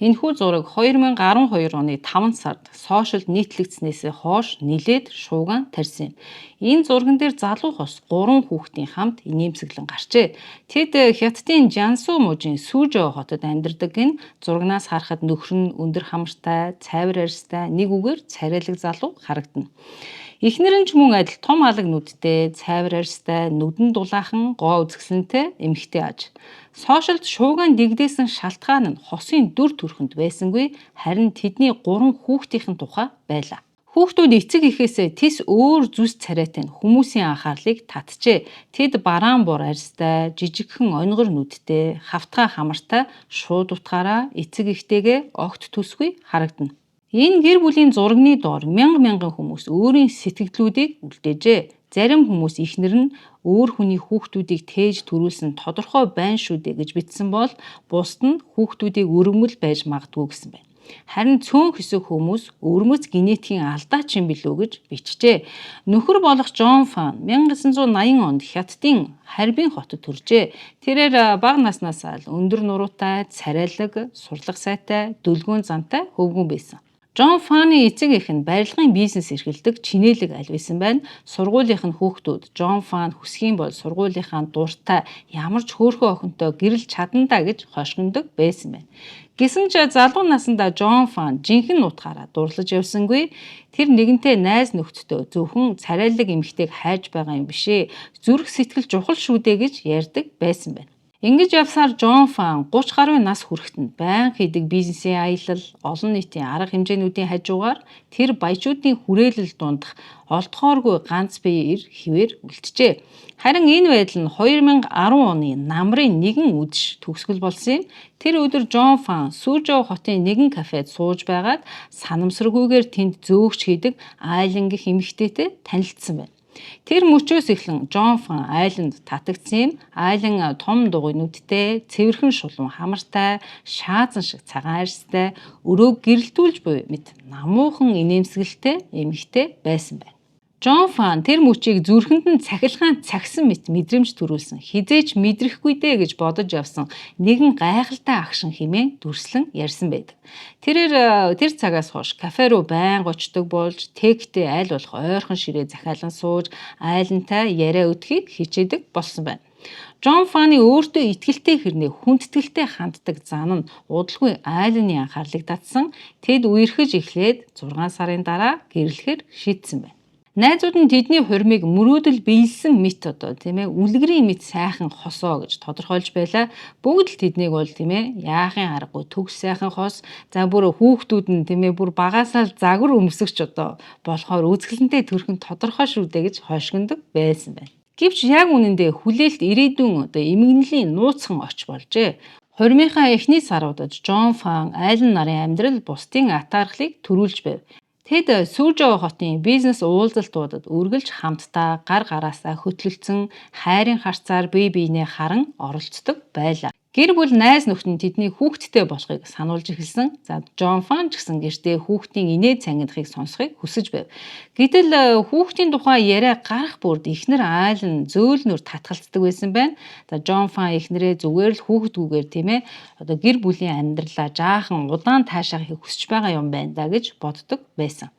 Энэхүү зураг 2012 оны 5 сард сошиалд нийтлэгдснээс хойш нилээд шууган тарьсан юм. Энэ зурган дээр залуу хос 3 хүүхдийн хамт инээмсэглэн гарчээ. Тэд Хятадын Жансу мужийн Сүжөө хотод амьдардаг. Энэ зурагнаас харахад нөхөр нь өндөр хамартай, цайвар арьстай, нэг үгээр царайлаг залуу харагдана. Эхнэр нь ч мөн адил том алаг нүдтэй, цайвар арьстай, нүдэн дулаахан, гоо үзэсгэлэнтэй эмэгтэй аж. Сошиалд шууган дэгдээсэн шалтгаан нь хосын дүр төрхөнд байсангүй, харин тэдний 3 хүүхдийн тухай байлаа. Хүүхдүүд эцэг эхээсээ тис өөр зүс царайтай нь хүмүүсийн анхаарлыг татжээ. Тэд бараан бор арьстай, жижигхэн онгор нүдтэй, хавтгай хамартай, шууд утгаараа эцэг эхтэйгээ огт төсгүй харагдана. Энэ гэр бүлийн зурагны доор мянган хүмүүс өөрийн сэтгэлдлүүдийг үлдээжээ. Зарим хүмүүс эхнэр нь өөр хүний хүүхдүүдийг тээж төрүүлсэн тодорхой байна шүү дээ гэж бичсэн бол бусд нь хүүхдүүдийг өргөмөл байж магадгүй гэсэн байна. Харин цөөн хэсэг хүмүүс өвөрмөц генетикийн алдаа ч юм билүү гэж бичжээ. Нөхөр болох Жон Фан 1980 онд Хятадын Харбин хотод төржээ. Тэрээр бага наснаас л өндөр нуруутай, царайлаг, сурлах сайтай, дүлгүүн зантай хөвгүн байсан. Жон Фаны эцэг эх нь барилгын бизнес эрхэлдэг чинээлэг аль байсан байна. Сургуулийнх нь хүүхдүүд Жон Фан хүсхийн бол сургуулийнхаа дуртай ямар ч хөөрхөн охинтой гэрэл чадандаа гэж хошгиндог байсан байна. Гэсэн ч залуу насндаа Жон Фан жинхэнэ утгаараа дурлаж явсангүй. Тэр нэгэнтээ найз нөхдөдөө зөвхөн царайлаг эмэгтэйг хайж байгаа юм бишээ. Зүрх сэтгэл чухал шүү дээ гэж ярьдаг байсан байна. Ингэж явсаар Жон Фан 30 гаруй нас хүрэхэд нь байн хийдэг бизнесийн аялал, олон нийтийн арга хэмжээнүүдийн хажуугаар тэр баячуудын хүрээлэл дундах олдохооргүй ганц бие ир хിവэр үлджээ. Харин энэ байдал нь 2010 оны намрын нэгэн үдш төгсгөл болсон юм. Тэр өдөр Жон Фан Сүжөө хотын нэгэн кафед сууж байгаад санамсаргүйгээр тэнд зөөгч хийдэг Айлан гэх эмэгтэйтэй танилцсан байна. Тэр мөчөөс эхлэн Жон Фан Айланд татагдсан юм. Айлан том дугуй нүдтэй, цэвэрхэн шулуун хамартай, шаазан шиг цагаан арьстай, өрөөг гэрэлтүүлж буй мэт намуухан инээмсэгэлтэй эмэгтэй байсан байна. Жон Фан тэр мөчийг зүрхэнд нь цахилгаан цагсан мэт мэдрэмж төрүүлсэн. Хизээч мэдрэхгүй дээ гэж бодож явсан нэгэн гайхалтай агшин хэмээн дүрслэн ярьсан байдаг. Тэр цагаас хойш кафе руу байнга очдог болж тэгтээ аль болох ойрхон ширээ захиалан сууж айлантай яриа өдөхийг хичээдэг болсон байна. Жон Фаны өөртөө итгэлтэй хэрнээ хүндэтгэлтэй ханддаг зан нь удалгүй Айланы анхаарлыг татсан. Тэд үерхэж эхлээд 6 сарын дараа гэрлэхээр шийдсэн байна. Найзууд нь тэдний хурмыг мөрөөдөл биелсэн мэт үлгэрийн мэт сайхан хосоо гэж тодорхойлж байлаа. Бүгд л тэднийг бол яахын аргагүй төгс сайхан хос. За бүр хүүхдүүд нь бүр багасаа л загвар өмсөгч болохоор үзэсгэлэнтэй төрхөн тодорхой шүү дээ гэж хойшгиндог байсан байна. Гэвч яг үнэндээ хүлээлт ирээдүйн эмгэнлийн нууцхан оч болжээ. Хурмынхаа эхний саруудад Жон Фан Айлан нарын амьдрал бусдын атаархлыг төрүүлж байв. Тэд Сүжөө хотын бизнес уулзалтуудад үргэлж хамтдаа гар гараасаа хөтлөлцөн хайрын харцаар бие биенээ харан оролцдог байлаа. Гэр бүл найз нөхд нь тэдний хүүхэдтэй болохыг сануулж эхэлсэн. За Жон Фан ч гэсэн гэртээ хүүхдийн инээд цангидахыг сонсохыг хүсэж байв. Гэтэл хүүхдийн тухай яриа гарах бүрд эхнэр Айлан зөөлнөр татгалцдаг байсан байна. За Жон Фан эхнэрээ зүгээр л хүүхдгүүгээр гэр бүлийн амьдралаа жаахан удаан таашаахыг хүсэж байгаа юм байна да гэж боддог байсан.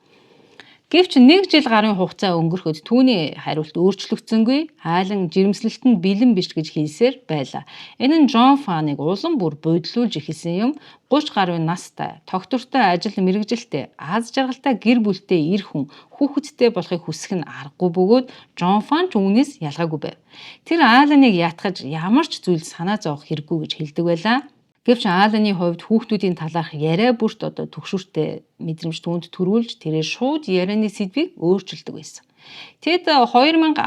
Гэвч 1 жил гарын хугацаа өнгөрөхөд түүний хариулт өөрчлөгдсөнгүй. Айлан жирэмслэлт нь бэлэн биш гэж хэлсээр байлаа. Энэ нь Жон Фаныг улам бүр бодлуулж эхэлсэн юм. 30 гаруй настай, тогтвортой ажил мэргэжилтэй, аз жаргалтай гэр бүлтэй эр хүн хүүхэдтэй болохыг хүсэх нь аргагүй бөгөөд Жон Фан ч үүнээс ялгаагүй байв. Тэр Айланыг ятгаж ямар ч зүйл санаа зовох хэрэггүй гэж хэлдэг байлаа. Гэвч Айланы хувьд хүүхдүүдийн талаарх яриа бүрт төгшүүртэй мэдрэмж түүнд төрүүлж тэрээр шууд ярианы сэдвийг өөрчилдөг байсан. Тэд 2011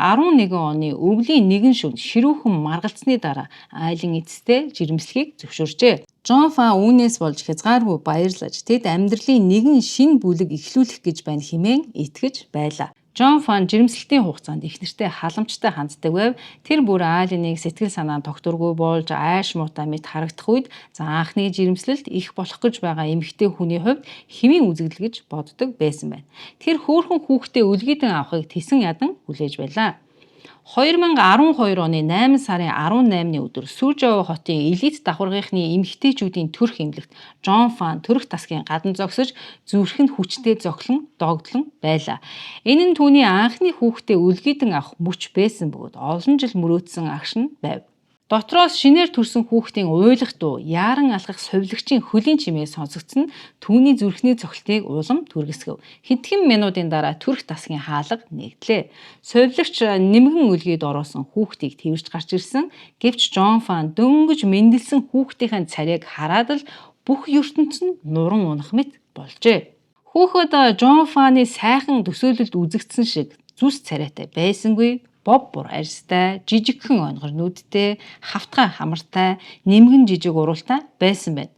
оны өвлийн нэгэн шөнө ширүүхэн маргалцсны дараа Айлан эцэстээ жирэмслэхийг зөвшөөрчээ. Жон Фан үүнээс болж хязгааргүй баярлаж тэд амьдралын нэгэн шинэ бүлэг эхлүүлэх гэж байна хэмээн итгэж байлаа. Жон Фан жирэмслэлтийн хугацаанд эхнэртэй халамжтай ханддаг байв. Тэр бүр Айланыг сэтгэл санаа тогтворгүй болж айш муутай мэт харагдах үед анхны жирэмслэлт их болох гэж байгаа эмэгтэй хүний хувьд хэвийн үзэгдэл гэж боддог байсан байна. Тэр хөөрхөн хүүхдээ үлгийдэн авахыг тесэн ядан хүлээж байлаа. 2012 оны 8 сарын 18-ны өдөр Сүжоо хотын элит давхаргийнхны эмэгтэйчүүдийн төрх эмнэлэгт Жон Фан төрх тасгийн гадна зогсож зүрхэнд хүчтэй зохлон догдлон байлаа. Энэ нь түүний анхны хүүхдээ үлгийдэн авах мөч байсан бөгөөд олон жил мөрөөдсөн агш нь байв. Дотроос шинээр төрсөн хүүхдийн уйлах дуу, яаран алхах совилгчийн хөлийн чимээ сонсогдсон нь түүний зүрхний цохилтыг улам түргэсгэв. Хэдхэн минутын дараа төрх тасгийн хаалга нэгдлээ. Совилгч нэмгэн үлгийд ороосон хүүхдийг тэрвэрч гарч ирсэн. Гэвч Жон Фан дөнгөж мэндэлсэн хүүхдийн царайг хараад л бүх ертөнц нь нуран унах мэт болжээ. Хүүхэд Жон Фаны сайхан төсөөлөлд үзэгдсэн шиг зүс царайтай байсангүй. Боб бур арьстай, жижигхэн онгор нүдтэй, хавтгай хамартай, нэмгэн жижиг уралтай байсан байна.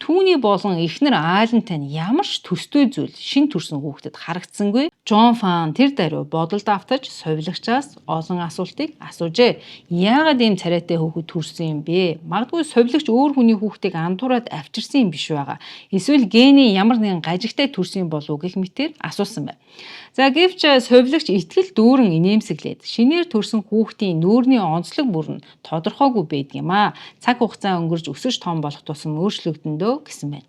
Түүний болон эхнэр Айлантай нь ямар ч төстэй зүйл шин төрсөн хүүхдэд харагдсангүй. Жон Фан тэр даруй бодолд автаж совилгчаас олон асуултыг асуужээ. Яагаад ийм царайтай хүүхэд төрсөн юм бэ? Магадгүй совилгч өөр хүний хүүхдийг андуураад авчирсан юм биш байгаа. Эсвэл гений ямар нэгэн гажигтай төрсөн болов гэх мэтээр асуусан байна. За гэвч совилгч итгэл дүүрэн инээмсэглээд шинээр төрсөн хүүхдийн нүүрний онцлог бүр нь тодорхойгүй байдаг юм аа. Цаг хугацаа өнгөрж өсөж том болох тусам өөрчлөгдөнө гэсэн байна.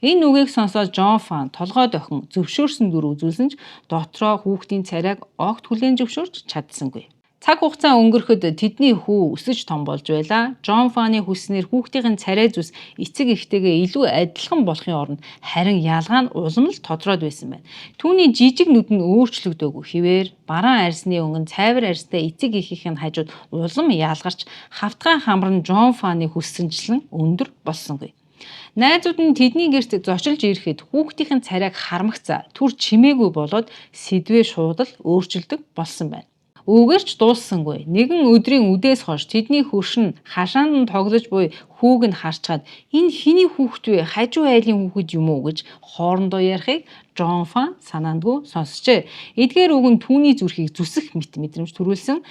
Энэ үгийг сонсоод Жон Фан толгойд охин зөвшөөрсөн дүр үзүүлсэн ч дотроо хүүхдийн царайг огт хүлээн зөвшөөрч чадсангүй. Цаг хугацаа өнгөрөхөд тэдний хүү өсөж том болж байлаа. Жон Фаны хүснээр хүүхдийн царай зүс эцэг эхтэйгээ илүү адилхан болохын оронд харин ялгаа нь улам л тодроод байсан байна. Түүний жижиг нүд нь өөрчлөгдөөгүй хэвээр бараан арьсны өнгөн цайвар арьстай эцэг эхийнх нь хажууд улам ялгарч хавтгай хамар нь Жон Фаны хүссэнчлэн өндөр болсонгүй. Найзууд нь тэдний гэрт зочилж ирэхэд хүүхдийн царайг хармагцаа түр чимээгүй болоод сэдвээ шууд л өөрчилдөг болсон байна. Өгөрч дууссангүй. Нэгэн өдрийн үдээс хойш тэдний хөршин хашаанд нь тоглож буй хүүг нь харчаад энэ хиний хүүхэд вэ? Хажуу айлын хүүхэд юм уу гэж хоорондоо ярихыг Жон Фан санаандгүй сонсчээ. Эдгээр үг нь түүний зүрхийг зүсэх мэдрэмж төрүүлсэн.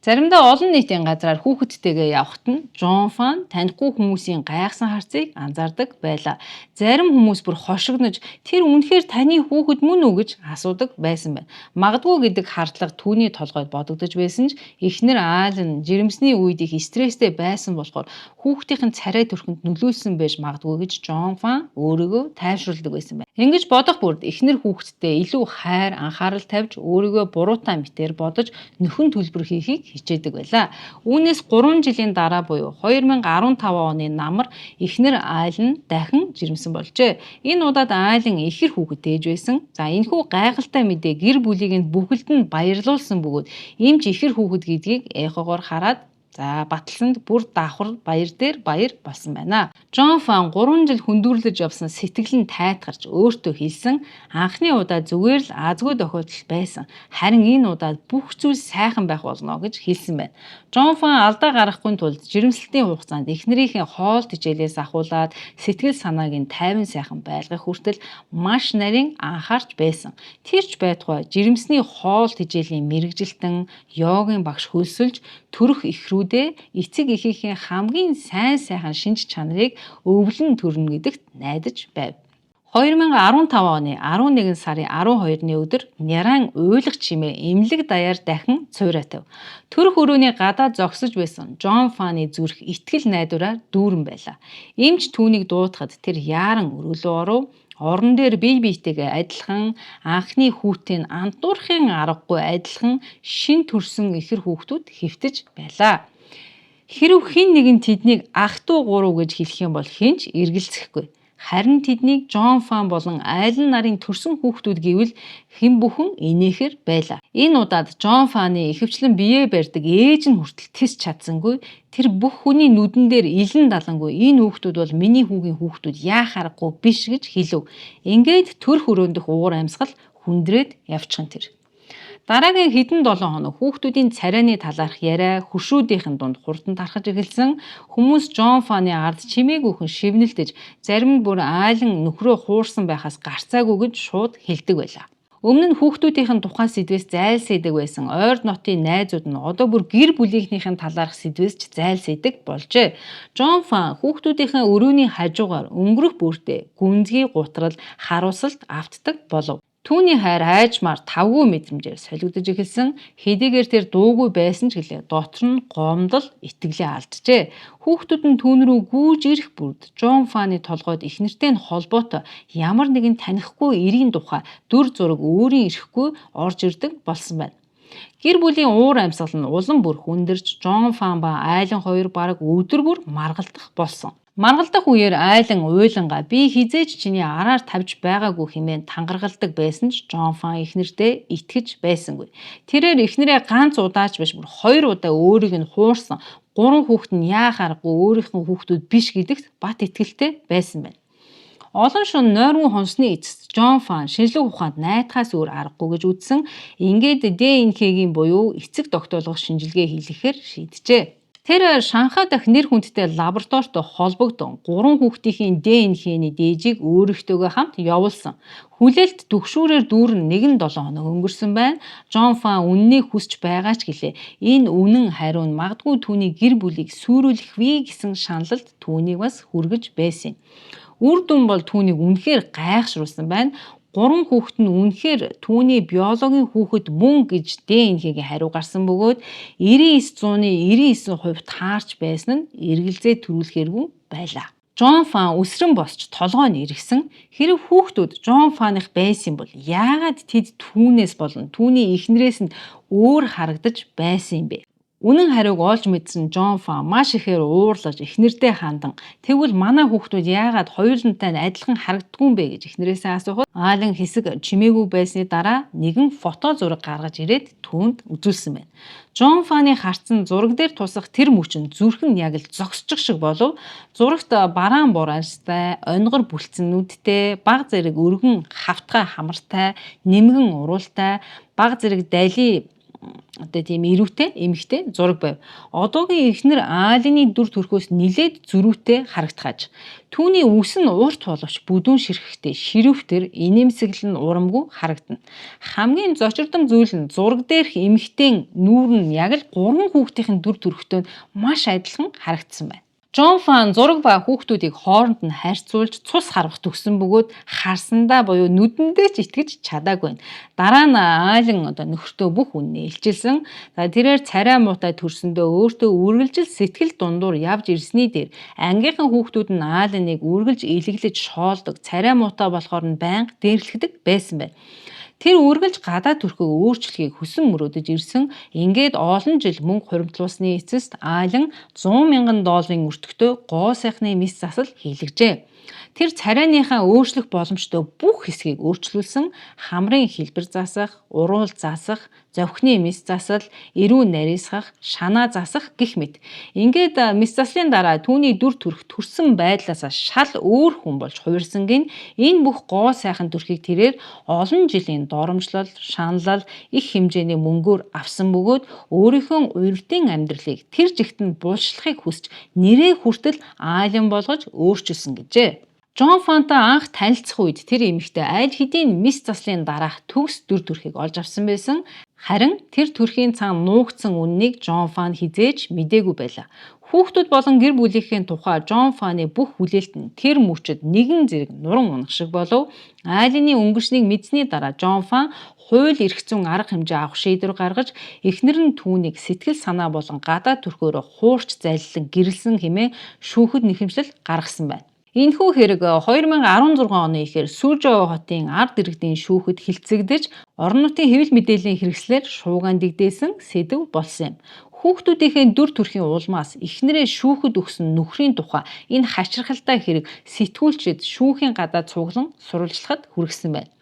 Заримдаа олон нийтийн газраар хүүхэдтэйгээ явхад нь Жон Фан танихгүй хүмүүсийн гайхсан харцыг анзаардаг байлаа. Зарим хүмүүс бүр хошигнож тэр үнэхээр таны хүүхэд мөн үү гэж асуудаг байсан байна. Магадгүй гэдэг хардлага түүний толгойд бодогдож байсан ч эхнэр Айлан жирэмсний үед их стресстэй байсан болохоор хүүхдийн царай төрхөнд нөлөөлсөн байж магадгүй гэж Жон Фан өөрийгөө тайвшруулдаг байсан байна. Ингэж бодох бүрд эхнэр хүүхэдтэй илүү хайр, анхаарал тавьж өөрийгөө буруутай мэтээр бодож нөхөн төлбөр хийхийг хичээдэг байлаа. Үүнээс 3 жилийн дараа буюу 2015 оны намар эхнэр Айлан дахин жирэмсэн болжээ. Энэ удаад Айлан ихэр хүүхэд ээж байсан. За энэхүү гайхалтай мэдээ гэр бүлийг нь бүгд нь баярлуулсан бөгөөд эмч ихэр хүүхэд гэдгийг эхогоор хараад батлсанд бүр давхар баяр дээр баяр болсон байна. Жон Фан 3 жил хүндүрлэж явсан сэтгэл нь тайтгарч өөртөө хэлсэн анхны удаа зүгээр л азгүй тохиолдол байсан. Харин энэ удаад бүх зүйл сайхан байх болно гэж хэлсэн байна. Жон Фан алдаа гаргахгүй тулд жирэмслэлтийн хугацаанд эхнэрийнхээ хоол тэжээлээс ахуулаад сэтгэл санааг нь тайван сайхан байлгах хүртэл маш нарийн анхаарч байсан. Тэрч байтугай жирэмсний хоол тэжээлийн мэрэгжилтэн, йогийн багш хөлсөлж төрөх эхрүүдээ эцэг эхийнхээ хамгийн сайн сайхан шинж чанарыг өвлөн төрнө гэдэгт найдаж байв. 2015 оны 11 сарын 12-ны өдөр Няран уйлах чимээ эмнэлэг даяар дахин цуурайтав. Төрөх өрөөний гадаа зогсож байсан Жон Фаны зүрх итгэл найдвараар дүүрэн байлаа. Эмч түүнийг дуутахад тэр яаран өрөөлөө оров. Орон дээр бие биетэйгээ адилхан анхны хүүтийн андуурхын аргагүй адилхан шин төрсөн ихэр хүүхдүүд хэвтэж байлаа. Хэрв хэн нэгэн тэднийг ах トゥ гурав гэж хэлэх юм бол хинч эргэлзэхгүй. Харин тэднийг Жон Фан болон Айлан нарын төрсөн хүүхдүүд гэвэл хэн бүхэн инээхэр байлаа. Энэ удаад Жон Фаны ихэвчлэн бие барьдаг ээж нь хүртэл тэс чадсангүй. Тэр бүх хүний нүдэн дээр илэн далангүй энэ хүүхдүүд бол миний хүүгийн хүүхдүүд яах аргагүй биш гэж хэлв. Ингээд төрх өрөөндөх уур амьсгал хүндрээд явчихан тэр. Дараагийн хэдэн 7 хоног хүүхдүүдийн царайны талаарх яриа хөшрүүдийн дунд хурдан тархаж эхэлсэн. Хүмүүс Жон Фаны ард чимээгүйхэн шивнэлдэж зарим нь бүр Айлан нөхрөө хуурсан байхаас гарцаагүй гэж шууд хэлдэг байлаа. Өмнө нь хүүхдүүдийн тухайн сэдвээс зайлсхийдэг байсан ойр нотын найзууд нь одоо бүр гэр бүлийнхнийхэн талаарх сэдвээс ч зайлсхийдэг болжээ. Жон Фан хүүхдүүдийн өрөөний хажуугаар өнгөрөх бүртээ гүнзгий гутрал харуулсалт автдаг болов. Түүний хайр айжмаар тавгүй мэдрэмжээр солигдож эхэлсэн. Хэдийгээр тэр дуугүй байсан ч гэлээ дотор нь гомдол, итгэлээ алджээ. Хүүхдүүд нь түүн рүү гүйж ирэх бүрд Жон Фаны толгойд эхнэртэй нь холбоотой ямар нэгэн танихгүй эрийн тухай дүр зураг өөрийн ирэхгүй орж ирдэг болсон байна. Гэр бүлийн уур амьсгал нь улам бүр хүндэрч Жон Фан ба Айлан хоёр бараг өдөр бүр маргалдах болсон. Маргалдах үеэр Айлан уйлангаа би хизээж чиний араар тавьж байгаагүй хэмээн тангаргалдаг байсан ч Жон Фан эхнэртэй итгэж байсангүй. Тэрээр эхнэрээ ганц удаач биш бүр 2 удаа өөрийг нь хуурсан. 3 хүүхэд нь яахааргүй өөрийнх нь хүүхдүүд биш гэдэгт бат итгэлтэй байсан байна. Олон шөнө нойрмон хонсны эцэст Жон Фан шинжлэх ухаанд найдахаас өөр аргагүй гэж үзсэн. Ингээд ДНХ-гийн буюу эцэг тогтоолгох шинжилгээ хийлгэхээр шийджээ. Тэр Шанхай дахь нэр хүндтэй лабораторитой холбогдсон 3 хүүхдийн ДНХ-ний дээжийг өөрийнхтэйгээ хамт явуулсан. Хүлээлт түгшүүрээр дүүрэн 1-7 хоног өнгөрсөн байна. Жон Фан үннийг хүсч байгаа ч гэлээ. Энэ үнэн хариу нь магадгүй түүний гэр бүлийг сүрүүлэх вэ гэсэн шаналлд түүнийг бас хүргэж байсан. Үр дүн бол түүнийг үнэхээр гайхшруулсан байна. 3 хүүхэд нь үнэхээр түүний биологийн хүүхэд мөн гэж ДНХ-гийн хариу гарсан бөгөөд 99% таарч байсан нь эргэлзээ төрүүлэхээргүй байлаа. Жон Фан өсрөн босч толгой нь эргэсэн. Хэрэв хүүхдүүд Жон Фаных байсан бол яагаад тэд түүнээс болон түүний эхнэрээс нь өөр харагдаж байсан юм бэ? Үнэн хариуг олж мэдсэн Жон Фан маш ихээр уурлаж эхнэртэй хандан тэгвэл манай хүүхдүүд яагаад хоёулантай нь адилхан харагддгүй юм бэ гэж эхнэрээсээ асуухад Айлан хэсэг чимээгүй байсны дараа нэгэн фото зураг гаргаж ирээд түүнд үзүүлсэн байна. Жон Фаны харцсан зураг дээр тусах тэр мөчн зүрхэн яг л зогсчих шиг болов. Зурагт бараан бураанчтай, онгор бүлцэн нүдтэй, баг зэрэг өргөн хавтгай хамартай, нэмгэн уруултай, баг зэрэг дали тийм ирүүтэй эмэгтэй зураг байв. Одоогийн эхнэр Айланы дүр төрхөөс нилээд зөрүүтэй харагдахаж. Түүний үс нь урт боловч бүдүүн ширхэгтэй, ширүүвтэр, инээмсэглэл нь урамгүй харагдана. Хамгийн зочирдом зүйл нь зураг дээрх эмэгтэй нүүр нь яг л 3 хүүхдийн дүр төрхтэй маш адилхан харагдсан байна. Жон Фан зураг ба хүүхдүүдийг хооронд нь харьцуулж цус харвах төгсөн бөгөөд харсандаа буюу нүдэндээ ч итгэж чадаагүй. Дараа нь Айлан нөхөртөө бүх үннээ илчилсэн. Тэрээр царай муутай төрсөндөө өөртөө үргэлжил сэтгэл дундуур явж ирсний дээр ангийнхан хүүхдүүд нь Айланыг үргэлж илэглэж шоолдог, царай муутай болохоор нь байнга дээрлэгдэг байсан байна. Тэр үргэлж гадаа төрхөө өөрчлөхийг хүсэн мөрөөдөж ирсэн. Ингээд олон жил мөнгө хуримтлуулсны эцэст Айлан $100,000 өртөгтэй гоо сайхны мис засал хийлгэжээ. Тэр царайныхаа өөрчлөх боломжтой бүх хэсгийг өөрчлүүлсэн. Хамрын хэлбэр засах, уруул засах, зовхны мис засал, эрүү нарийсгах, шанаа засах гэх мэт. Ингээд мис заслын дараа түүний дүр төрх төрсөн байдлаас шал өөр хүн болж хувирсан гин энэ бүх гоо сайхан төрхийг тэрээр олон жилийн доромжлол, шаналл, их хэмжээний мөнгөөр авсан бөгөөд өөрийнхөө урьдын амьдралыг тэр жигт нь булшлахыг хүсч нэрээ хүртэл Айлан болгож өөрчилсөн гэжээ. Жон Фантай анх танилцах үед тэр эмэгтэй аль хэдийн мис заслын дараах төгс дүр төрхийг олж авсан байсан. Харин тэр төрхийн цаана нуугдсан үннийг Жон Фан хизээж мдээгүй байлаа. Хүүхдүүд болон гэр бүлийнхээ тухай Жон Фаны бүх хүлээлт нь тэр мөчөд нэгэн зэрэг нуран унах шиг болов. Айланы өнгөрснийг мэдсэний дараа Жон Фан хууль эрх зүйн арга хэмжээ авах шийдвэр гаргаж эхнэр нь түүнийг сэтгэл санаа болон гадаа төрхөөрөө хуурч зайллан гэрэлсэн хэмээн шүүхэд нэхэмжлэл гаргасан байна. Энэхүү хэрэг 2016 оны ихээр Сүжоо хотын ард иргэдийн шүүхэд хилцэгдэж орон нутгийн хэвлэл мэдээллийн хэрэгслээр шууган дэгдээсэн сэдэв болсон юм. Хүүхдүүдийнхээ дүр төрхийн улмаас эхнэрээ шүүхэд өгсөн нөхрийн тухай энэ хачирхалтай хэрэг сэтгүүлчид шүүхийн гадаа цуглан сурвалжлахад хүргэсэн байна.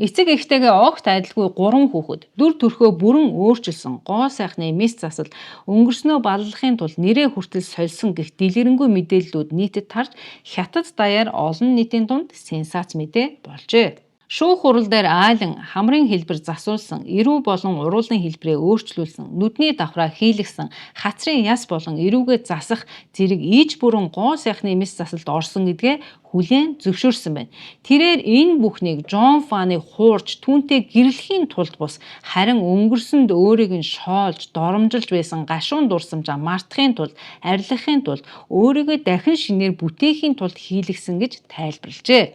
Эцэг эхтэйгээ огт адилгүй 3 хүүхэд дүр төрхөө бүрэн өөрчилсөн гоо сайхны мис засал өнгөрснөө баллахын тулд нэрээ хүртэл сольсон гэх дэлгэрэнгүй мэдээллүүд нийтэд тарж хятад даяар олон нийтийн дунд сенсац мэдээ болжээ. Шүүх хурал дээр Айлан хамрын хэлбэр засуулсан, эрүү болон уруулын хэлбэрээ өөрчлүүлсэн, нүдний давхраа хийлгсэн, хацрын яс болон эрүүгээ засах зэрэг иж бүрэн гоо сайхны мис засалд орсон гэдгээ хүлээн зөвшөөрсөн байна. Тэрээр энэ бүхнийг Жон Фаны хуурч түүнтэй гэрлэхийн тулд бус харин өнгөрсөнд өөрийг нь шоолж, доромжилж байсан гашуун дурсамжаа мартахын тулд, арилгахын тулд, өөрийгөө дахин шинээр бүтээхийн тулд хийлгсэн гэж тайлбарлажээ.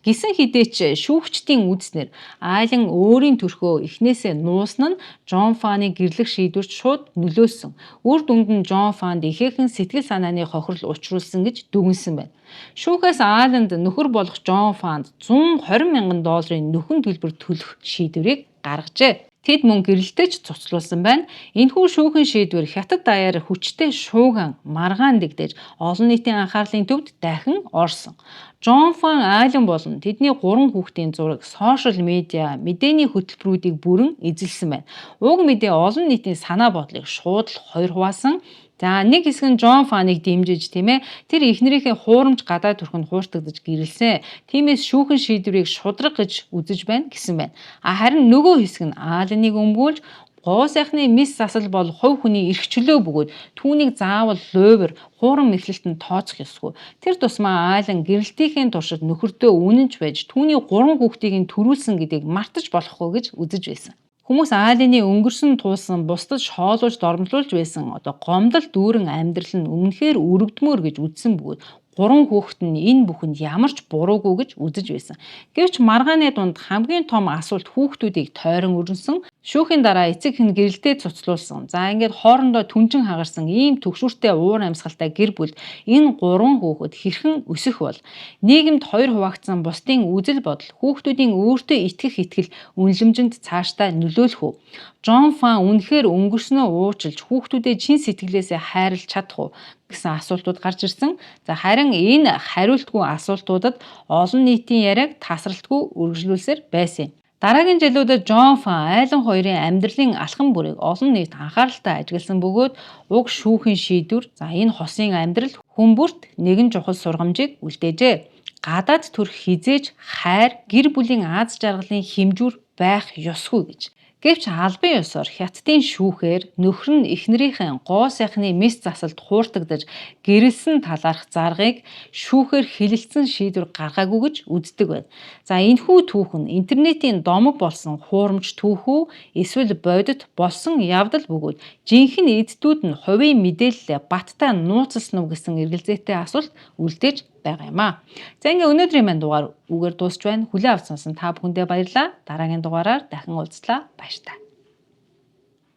Гисэн хідээч шүүгчдийн үзснэр Айлан өөрийн төрхөө эхнээсээ нуусан нь Жон Фаны гэрлэх шийдвэрт шууд нөлөөсөн. Үр дүнд нь Жон Фанд ихээхэн сэтгэл санааны хохирол учруулсан гэж дүгнсэн байна. Шүүхээс Айланд нөхөр болох Жон Фанд $120,000 нөхөн төлбөр төлөх шийдвэрийг гаргажээ. Тэд мөн гэрэлтэй ч цуцлуулсан байна. Энэхүү шүүхийн шийдвэр Хятад даяар хүчтэй шууган маргаан дэгдэж олон нийтийн анхаарлын төвд дахин орсон. Жон Фан Айлан болон тэдний 3 хүүхдийн зураг сошиал медиа мэдээний хөтөлбөрүүдийг бүрэн эзэлсэн байна. Уг мэдээ олон нийтийн санаа бодлыг шууд л хоёр хуваасан. За нэг хэсэг нь Жон Фаныг дэмжиж тэр эхнэрийнхээ хуурамч гадаад төрхөнд хууртагдаж гэрэлсэн. Тиймээс шүүхэн шийдвэрийг шудраг гэж үзэж байна гэсэн байна. Харин нөгөө хэсэг нь Айланыг өмгөөлж гоо сайхны мис засал бол хувь хүний эрх чөлөө бөгөөд түүнийг заавал луйвар хуурам мэхлэлтэнд тооцох ёсгүй. Тэр тусмаа Айлан гэрэлтийнхээ туршид нөхөртөө үнэнч байж түүний 3 хүүхдийг нь төрүүлсэн гэдгийг мартаж болохгүй гэж үзэж байсан. Хүмүүс Айланы өнгөрсөн туулсан бусдад шоолуулж дормжуулж байсан гомдол дүүрэн амьдрал нь өмнөхөр өрөвдмөр гэж үзсэн бөгөөд 3 хүүхэд нь энэ бүхэнд ямар ч буруугүй гэж үзэж байсан. Гэвч маргааны дунд хамгийн том асуулт хүүхдүүдийг тойрон өрнсөн. Шүүхийн дараа эцэг хэн гэрэлтэй цуцлуулсан. За ингээд хоорондоо түнжин хагарсан ийм төгшүүртэй уур амьсгалтай гэр бүл энэ 3 хүүхэд хэрхэн өсөх бол нийгэмд хоёр хуваагдсан бусдын үзэл бодол хүүхдүүдийн өөртөө итгэх итгэл үнэлэмжинд цаашдаа нөлөөлөх үү? Жон Фан үнэхээр өнгөрснөө уучлж хүүхдүүдэд чин сэтгэлээсээ хайрлах чадах уу гэсэн асуултууд гарч ирсэн. За харин энэ хариултгүй асуултуудад олон нийтийн яриаг тасралтгүй үргэлжлүүлсээр байсан юм. Дараагийн жилүүдэд Жон Фан Айлан хоёрын амьдралын алхам бүрийг олон нийт анхааралтай ажигласан бөгөөд уг шүүхийн шийдвэр энэ хосын амьдрал хүмүүрт нэгэн чухал сургамжийг үлдээжээ. Гадаад төрх хизээж хайр гэр бүлийн аз жаргалын хэмжүүр байх ёсгүй гэж. Гэвч албан ёсоор Хятадын шүүхээр нөхөр нь эхнэрийнхээ гоо сайхны мис засалд хууртагдаж гэрэлсэн талаарх заргыг шүүхээр хэлэлцсэн шийдвэр гаргаагүй гэж үздэг байна. За энэхүү түүх нь интернетийн домог болсон хуурамч түүх үү эсвэл бодит болсон явдал бөгөөд жинхэнэ эддүүд нь хувийн мэдээлэлээ баттай нууцлсан уу гэсэн эргэлзээтэй асуулт үлдээж байгаа юм аа. За ингээ өнөөдрийн маань дугаар үгээр дуусч байна. Хүлээн авсан та бүхэндээ баярлалаа. Дараагийн дугаараар дахин уулзлаа. Баяр та.